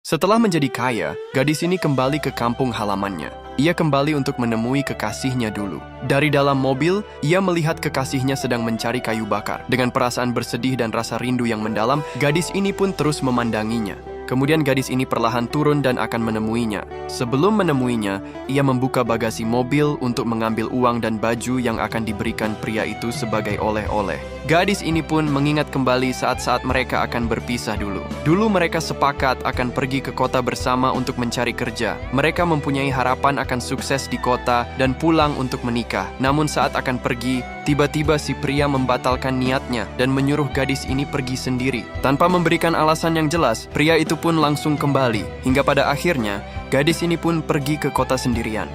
Setelah menjadi kaya, gadis ini kembali ke kampung halamannya. Ia kembali untuk menemui kekasihnya dulu. Dari dalam mobil, ia melihat kekasihnya sedang mencari kayu bakar. Dengan perasaan bersedih dan rasa rindu yang mendalam, gadis ini pun terus memandanginya. Kemudian gadis ini perlahan turun dan akan menemuinya. Sebelum menemuinya, ia membuka bagasi mobil untuk mengambil uang dan baju yang akan diberikan pria itu sebagai oleh-oleh. Gadis ini pun mengingat kembali saat-saat mereka akan berpisah dulu. Dulu mereka sepakat akan pergi ke kota bersama untuk mencari kerja. Mereka mempunyai harapan akan sukses di kota dan pulang untuk menikah. Namun saat akan pergi, tiba-tiba si pria membatalkan niatnya dan menyuruh gadis ini pergi sendiri. Tanpa memberikan alasan yang jelas, pria itu pun langsung kembali, hingga pada akhirnya gadis ini pun pergi ke kota sendirian.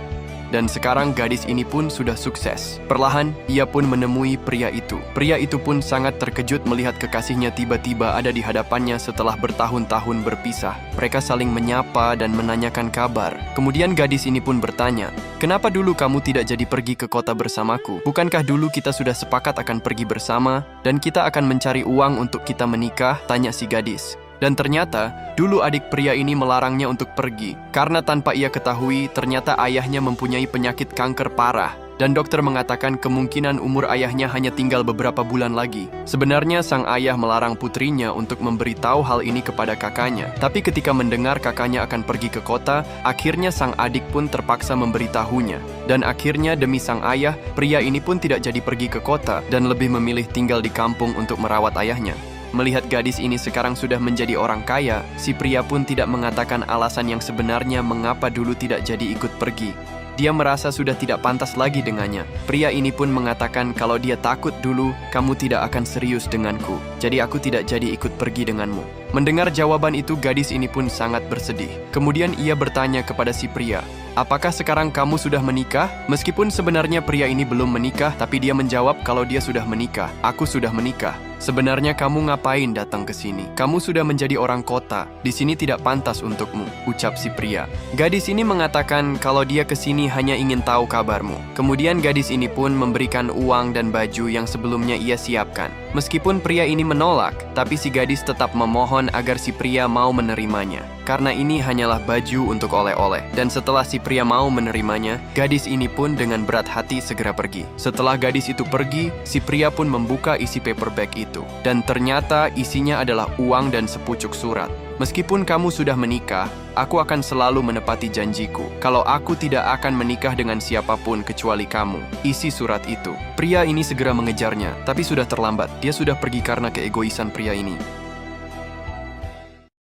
Dan sekarang gadis ini pun sudah sukses. Perlahan, ia pun menemui pria itu. Pria itu pun sangat terkejut melihat kekasihnya tiba-tiba ada di hadapannya setelah bertahun-tahun berpisah. Mereka saling menyapa dan menanyakan kabar. Kemudian gadis ini pun bertanya, "Kenapa dulu kamu tidak jadi pergi ke kota bersamaku? Bukankah dulu kita sudah sepakat akan pergi bersama dan kita akan mencari uang untuk kita menikah?" tanya si gadis. Dan ternyata, dulu adik pria ini melarangnya untuk pergi. Karena tanpa ia ketahui, ternyata ayahnya mempunyai penyakit kanker parah. Dan dokter mengatakan kemungkinan umur ayahnya hanya tinggal beberapa bulan lagi. Sebenarnya sang ayah melarang putrinya untuk memberitahu hal ini kepada kakaknya. Tapi ketika mendengar kakaknya akan pergi ke kota, akhirnya sang adik pun terpaksa memberitahunya. Dan akhirnya demi sang ayah, pria ini pun tidak jadi pergi ke kota dan lebih memilih tinggal di kampung untuk merawat ayahnya. Melihat gadis ini sekarang sudah menjadi orang kaya, si pria pun tidak mengatakan alasan yang sebenarnya mengapa dulu tidak jadi ikut pergi. Dia merasa sudah tidak pantas lagi dengannya. Pria ini pun mengatakan kalau dia takut dulu kamu tidak akan serius denganku. Jadi aku tidak jadi ikut pergi denganmu. Mendengar jawaban itu, gadis ini pun sangat bersedih. Kemudian ia bertanya kepada si pria, "Apakah sekarang kamu sudah menikah?" Meskipun sebenarnya pria ini belum menikah, tapi dia menjawab kalau dia sudah menikah. "Aku sudah menikah." "Sebenarnya kamu ngapain datang ke sini? Kamu sudah menjadi orang kota. Di sini tidak pantas untukmu," ucap si pria. Gadis ini mengatakan kalau dia ke sini hanya ingin tahu kabarmu. Kemudian gadis ini pun memberikan uang dan baju yang sebelumnya ia siapkan. Meskipun pria ini menolak, tapi si gadis tetap memohon agar si pria mau menerimanya. Karena ini hanyalah baju untuk oleh-oleh. Dan setelah si pria mau menerimanya, gadis ini pun dengan berat hati segera pergi. Setelah gadis itu pergi, si pria pun membuka isi paper bag itu. Dan ternyata isinya adalah uang dan sepucuk surat. "Meskipun kamu sudah menikah, aku akan selalu menepati janjiku. Kalau aku tidak akan menikah dengan siapapun kecuali kamu," isi surat itu. Pria ini segera mengejarnya, tapi sudah terlambat. Dia sudah pergi karena keegoisan pria ini.